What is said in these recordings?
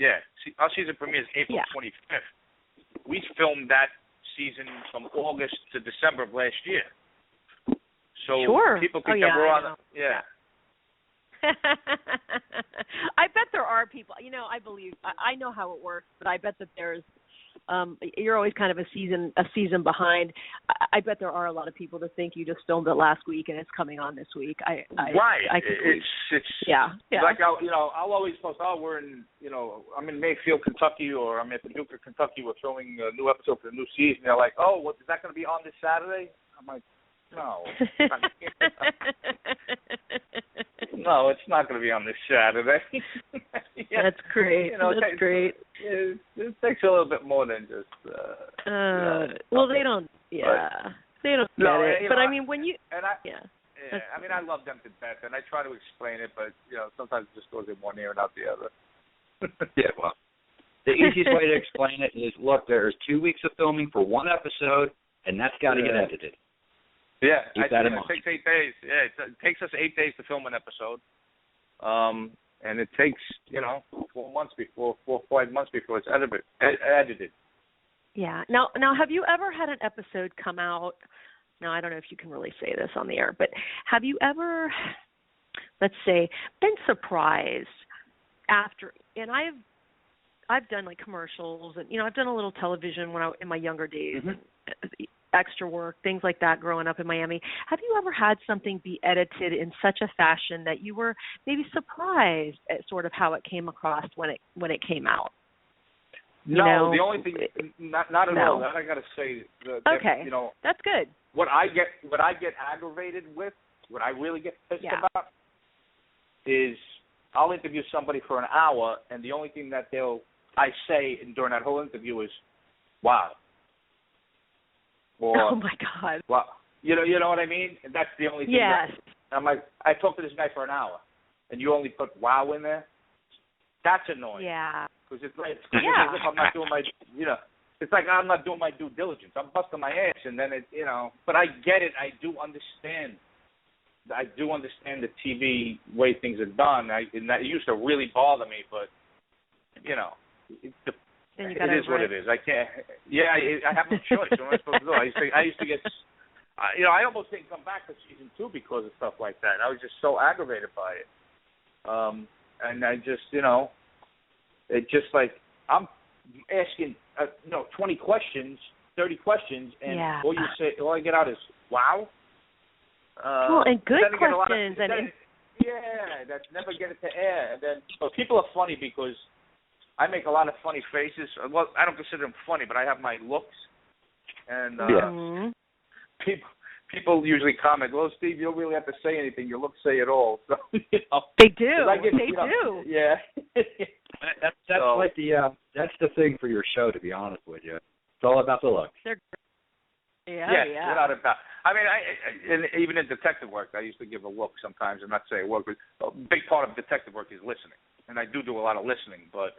Yeah, our season premieres April 25th. We filmed that season from August to December of last year. So people think that we're on. Yeah. I bet there are people. I believe. I know how it works, but I bet that there's. You're always kind of a season behind. I bet there are a lot of people that think you just filmed it last week and it's coming on this week. Right. It's like I'll always post. We're in I'm in Mayfield, Kentucky, or I'm at Paducah, Kentucky. We're filming a new episode for the new season. They're like, is that going to be on this Saturday? I'm like, no. No, it's not going to be on this Saturday. That's great. That's great. It takes a little bit more than just. Well, they don't. Yeah, they don't get it. But I mean, when you. I mean, I love them to death, and I try to explain it, but sometimes it just goes in one ear and out the other. Yeah, well, the easiest way to explain it is, look, there's 2 weeks of filming for one episode, and that's got to get edited. Yeah, it takes 8 days. Yeah, it takes us 8 days to film an episode, and it takes 4 months before 4 or 5 months before it's edited. Yeah. Now, have you ever had an episode come out? Now, I don't know if you can really say this on the air, but have you ever, let's say, been surprised after? And I've done like commercials, and I've done a little television in my younger days. Mm-hmm. Extra work, things like that growing up in Miami. Have you ever had something be edited in such a fashion that you were maybe surprised at sort of how it came across when it came out? No, the only thing, not at all. That I got to say. Okay, that's good. What I get aggravated with, what I really get pissed about, is I'll interview somebody for an hour, and the only thing that I say during that whole interview is, "Wow." Or, oh my God! Well, you know what I mean. And that's the only thing. Yes. I'm like, I talked to this guy for an hour, and you only put "wow" in there. That's annoying. Yeah. Because it's as if I'm not doing my, it's like I'm not doing my due diligence. I'm busting my ass, and then But I get it. I do understand. The TV way things are done. And that used to really bother me, but it is what it is. I can't. Yeah, I have no choice. What am I supposed to do? I used to get. I almost didn't come back for season 2 because of stuff like that. I was just so aggravated by it. And I just, it just like I'm asking, 20 questions, 30 questions, and all I get out is wow. Well, and good questions, that's never get it to air. And then people are funny because I make a lot of funny faces. Well, I don't consider them funny, but I have my looks, and people usually comment, "Well, Steve, you don't really have to say anything. Your looks say it all." So they do. They do. Yeah. That's like that's the thing for your show. To be honest with you, it's all about the looks. Yeah. Without a doubt. I mean, and even in detective work, I used to give a look sometimes. I'm not saying work, but a big part of detective work is listening, and I do a lot of listening, but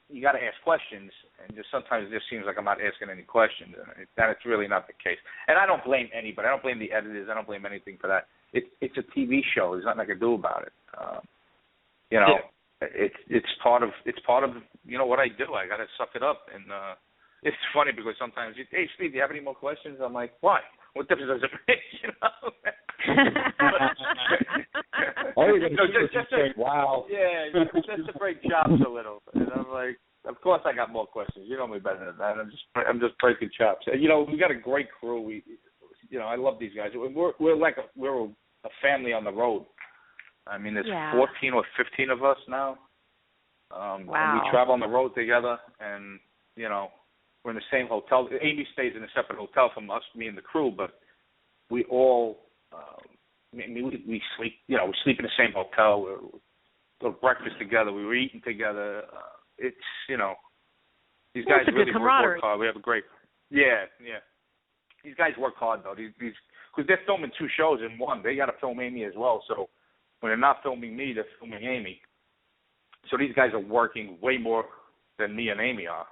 you got to ask questions, and just sometimes it just seems like I'm not asking any questions, and it's really not the case. And I don't blame anybody. I don't blame the editors. I don't blame anything for that. It's a TV show. There's nothing I can do about it. It's part of what I do. I got to suck it up, and it's funny because sometimes hey Steve, do you have any more questions? I'm like, why? What difference does it make? All you're going to do is just say, wow. Yeah, just to break chops a little. And I'm like, of course I got more questions. You know me better than that. I'm just breaking chops. And, we got a great crew. I love these guys. We're a family on the road. I mean, there's 14 or 15 of us now. Wow. And we travel on the road together, and, we're in the same hotel. Amy stays in a separate hotel from us, me and the crew, but we all, we sleep, we sleep in the same hotel. We go to breakfast together. We were eating together. It's, these guys really work hard. We have a great, yeah. These guys work hard, though. Because they're filming 2 shows in one. They got to film Amy as well. So when they're not filming me, they're filming Amy. So these guys are working way more than me and Amy are.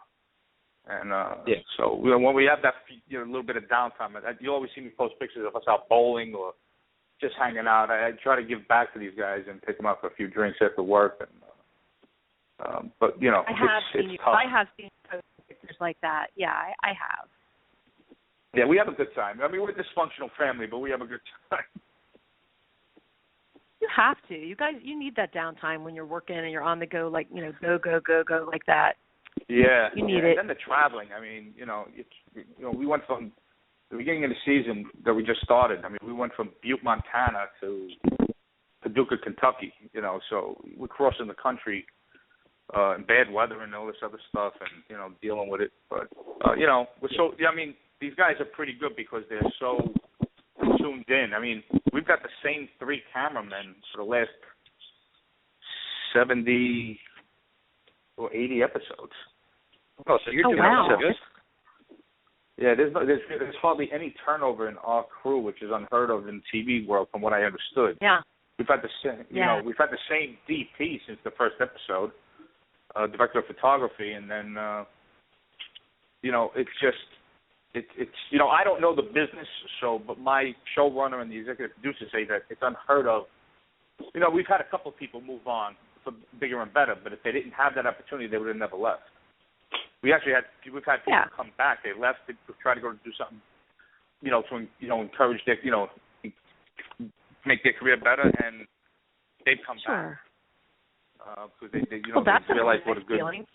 And so when we have that little bit of downtime, you always see me post pictures of us out bowling or just hanging out. I try to give back to these guys and take them out for a few drinks after work. And But you know, I have it's tough. I have seen pictures like that. Yeah, I have. Yeah, we have a good time. I mean, we're a dysfunctional family, but we have a good time. You have to. You guys, you need that downtime when you're working and you're on the go, like, you know, go like that. Yeah, you need it. And then the traveling. I mean, you know, we went from the beginning of the season that we just started. I mean, we went from Butte, Montana to Paducah, Kentucky. You know, so we're crossing the country in bad weather and all this other stuff, and you know, dealing with it. But you know, we're so. I mean, these guys are pretty good because they're so tuned in. I mean, we've got the same 3 cameramen for the last 70 or 80 episodes. Oh, so you're doing wow. good. Yeah, there's hardly any turnover in our crew, which is unheard of in TV world, from what I understood. Yeah. We've had the same, we've had the same DP since the first episode, director of photography, and then, you know, it's just. It's you know, I don't know the business, but my showrunner and the executive producer say that it's unheard of. You know, we've had a couple of people move on for bigger and better, but if they didn't have that opportunity, they would have never left. We've had people come back. They left to try to go do something, you know, to encourage their, you know, make their career better, and they've come back because they you know, they realize what a good feeling.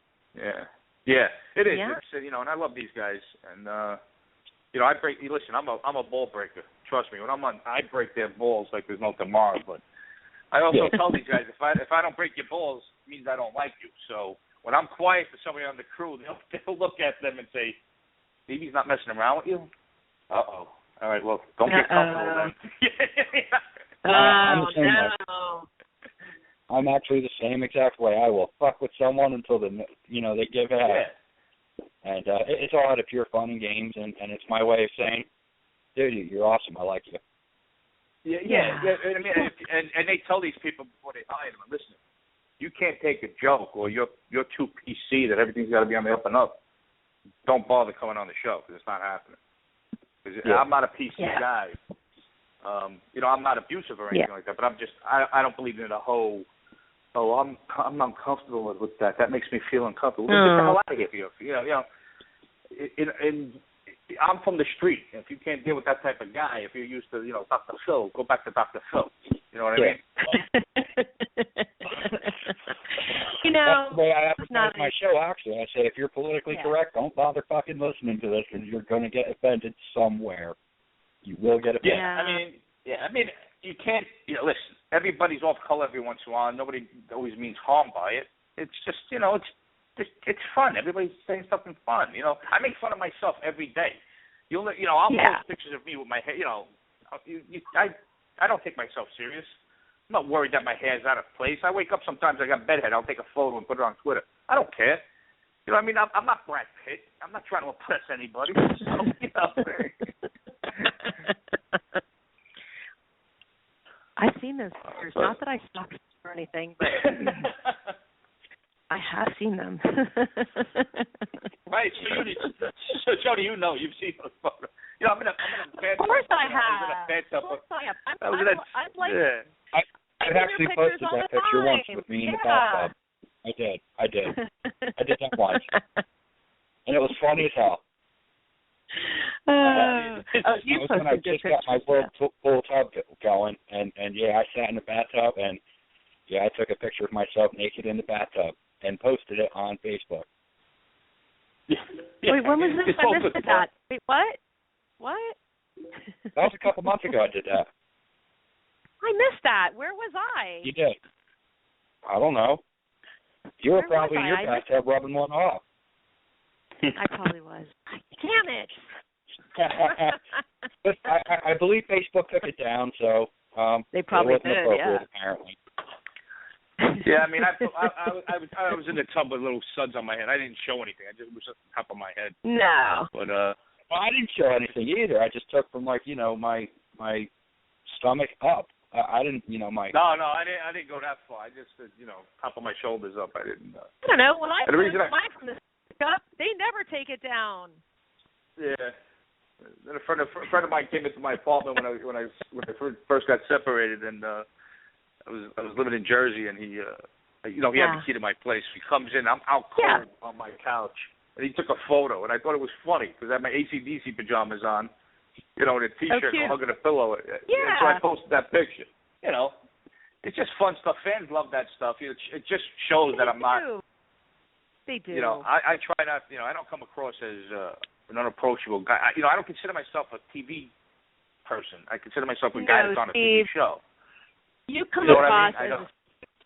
Yeah, it is. Yeah. It's, you know, and I love these guys. And you know, listen, I'm a ball breaker. Trust me. When I'm on, I break their balls like there's no tomorrow. But I also tell these guys, if I don't break your balls, it means I don't like you. So when I'm quiet to somebody on the crew, they'll look at them and say, maybe he's not messing around with you. All right. Well, don't get comfortable then. I'm the same way. I'm actually the same exact way. I will fuck with someone until they give it out. And it's all out of pure fun and games, and it's my way of saying, dude, you're awesome. I like you. Yeah. I mean, and they tell these people before they hire them, listen, you can't take a joke or you're too PC that everything's got to be on the up and up. Don't bother coming on the show because it's not happening. I'm not a PC guy. You know, I'm not abusive or anything like that, but I don't believe in the whole. I'm uncomfortable with that. That makes me feel uncomfortable. Well, get the hell out of here, you know. I'm from the street. If you can't deal with that type of guy, if you're used to, you know, Dr. Phil, go back to Dr. Phil. You know what I mean? You know, that's the way I advertise my show. Actually, I say if you're politically correct, don't bother fucking listening to this, because you're going to get offended somewhere. You will get offended. I mean, you can't. You know, listen. Everybody's off color every once in a while. Nobody always means harm by it. It's just, you know, it's fun. Everybody's saying something fun. You know, I make fun of myself every day. I'll post pictures of me with my hair. You know, I don't take myself serious. I'm not worried that my hair's out of place. I wake up sometimes, I got bedhead. I'll take a photo and put it on Twitter. I don't care. You know what I mean? I'm not Brad Pitt. I'm not trying to impress anybody. So, you know. I've seen those pictures. Not that I stalked or anything, but I have seen them. Right. So Jody, you know, you've seen those photos. You know, I'm in a bad. Of course I have. Of course I have. I'm like. Yeah. I've actually posted that picture once with me in the bathtub. I did. I did that once, and it was funny as hell. You was when I just got my full tub going, and I sat in the bathtub, and I took a picture of myself naked in the bathtub and posted it on Facebook. Wait, when was this? I missed that. Wait, what? That was a couple months ago I did that. I missed that. Where was I? You did. I don't know. You were probably in your bathtub rubbing one off. I probably was. Damn it. But I believe Facebook took it down, so they probably it wasn't appropriate, apparently. Yeah, I mean, I was in the tub with little suds on my head. I didn't show anything. I just was at the top of my head. No. But well, I didn't show anything either. I just took from my stomach up. I didn't, No, I didn't go that far. I just, top of my shoulders up. I didn't. I don't know. When I post mine from the up, they never take it down. Yeah. Then a friend of mine came into my apartment when I first got separated, and I was living in Jersey, and He had the key to my place. He comes in. I'm out cold on my couch, and he took a photo, and I thought it was funny because I had my AC/DC pajamas on, and a T-shirt and hugging a pillow. Yeah. And so I posted that picture. It's just fun stuff. Fans love that stuff. It just shows that I'm not. They do. I try not. I don't come across as an unapproachable guy. I don't consider myself a TV person. I consider myself a guy that's on a TV show. You come across as a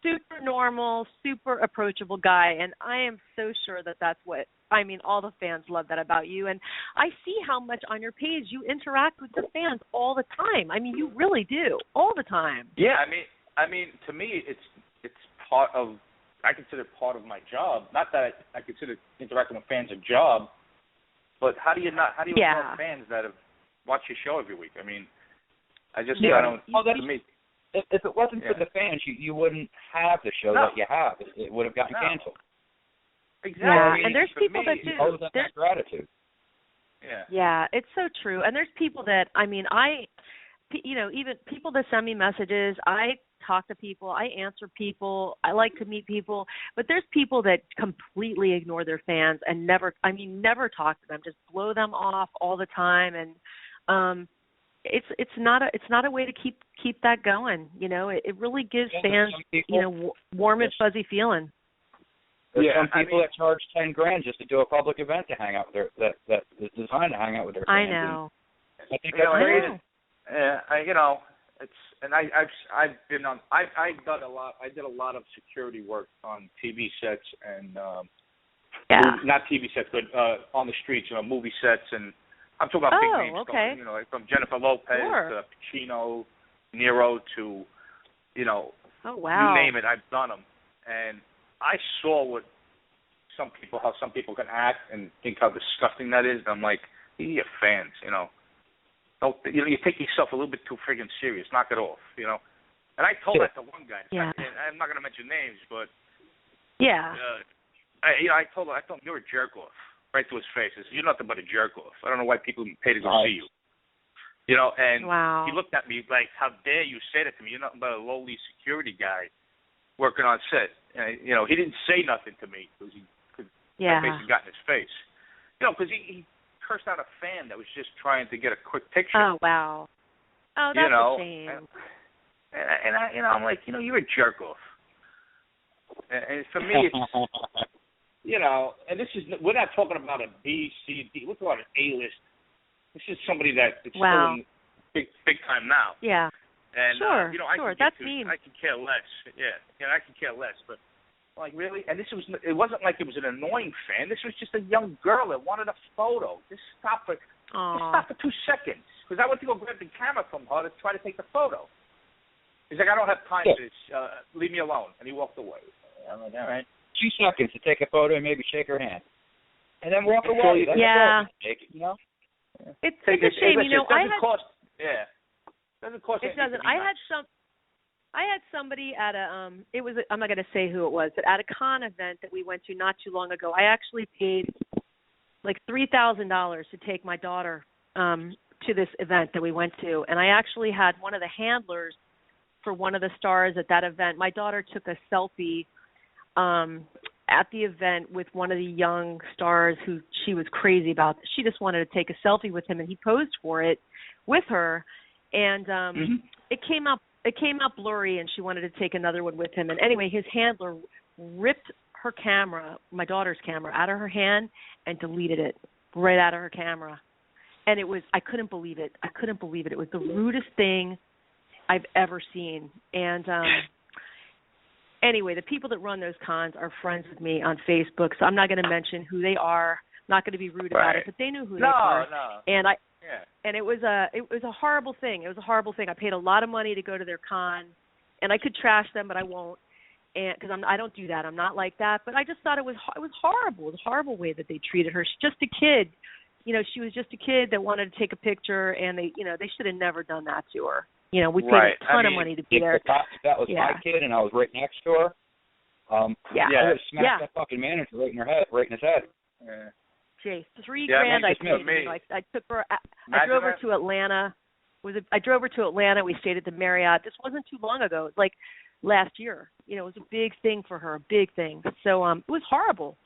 super normal, super approachable guy, and I am so sure that that's what. I mean, all the fans love that about you, and I see how much on your page you interact with the fans all the time. I mean, you really do all the time. Yeah, I mean, to me, it's part of. I consider it part of my job. Not that I consider interacting with fans a job, but how do you ignore fans that have watched your show every week? I mean, I just I don't. To me, if it wasn't for the fans, you wouldn't have the show that you have. It would have gotten canceled. Exactly. Yeah, and there's people that do. Owe them that gratitude. Yeah. Yeah, it's so true. And there's people that, I mean, even people that send me messages, I talk to people, I answer people, I like to meet people, but there's people that completely ignore their fans and never talk to them, just blow them off all the time, and it's not a way to keep that going. It really gives fans warm and fuzzy feeling. There's some people that charge $10,000 just to do a public event to hang out with that is designed to hang out with their fans. I know. I think that's crazy. I've been on. I've done a lot. I did a lot of security work on TV sets and not TV sets, but on the streets, movie sets, and I'm talking about big names. Okay. Like from Jennifer Lopez to Pacino, Nero to, oh wow, you name it. I've done them, and I saw how some people can act and think how disgusting that is. And I'm like, you're fans, Don't, you take yourself a little bit too friggin' serious. Knock it off, And I told that to one guy. Yeah. I'm not going to mention names, but I told him you're a jerk off right to his face. I said, you're nothing but a jerk off. I don't know why people pay to go see you. And he looked at me like, how dare you say that to me? You're nothing but a lowly security guy working on set. And, he didn't say nothing to me because my face had got in his face. Because he cursed out a fan that was just trying to get a quick picture. Oh wow! Oh, that's a shame. And I'm like, you're a jerk off. And for me, it's and this is we're not talking about a B, C, D. We're talking about an A-list. This is somebody that is still in big time now. Yeah. And sure. That's mean. I can care less. I can care less. But like really, and it wasn't like it was an annoying fan. This was just a young girl that wanted a photo. Just stop for 2 seconds because I went to go grab the camera from her to try to take the photo. He's like, I don't have time for this. Leave me alone. And he walked away. I'm like, all right. 2 seconds to take a photo and maybe shake her hand, and then walk away. It's a shame. It doesn't cost. Yeah. It doesn't cost. It doesn't. I had somebody at I'm not going to say who it was, but at a con event that we went to not too long ago, I actually paid like $3,000 to take my daughter to this event that we went to, and I actually had one of the handlers for one of the stars at that event. My daughter took a selfie at the event with one of the young stars who she was crazy about. She just wanted to take a selfie with him, and he posed for it with her, and it came out blurry, and she wanted to take another one with him. And anyway, his handler ripped her camera, my daughter's camera, out of her hand and deleted it right out of her camera. And I couldn't believe it. It was the rudest thing I've ever seen. And anyway, the people that run those cons are friends with me on Facebook, so I'm not going to mention who they are. I'm not going to be rude about it, but they knew who they were. And it was a horrible thing. It was a horrible thing. I paid a lot of money to go to their con, and I could trash them, but I won't, and because I don't do that. I'm not like that. But I just thought it was horrible. It was a horrible way that they treated her. She's just a kid. She was just a kid that wanted to take a picture, and they should have never done that to her. We paid a ton of money to be there. If that was my kid, and I was right next to her. I would have smacked that fucking manager right in his head. Yeah. Jay, $3,000 I paid. I took her. I drove her to Atlanta. I drove her to Atlanta. We stayed at the Marriott. This wasn't too long ago. It was like last year. It was a big thing for her, a big thing. So it was horrible.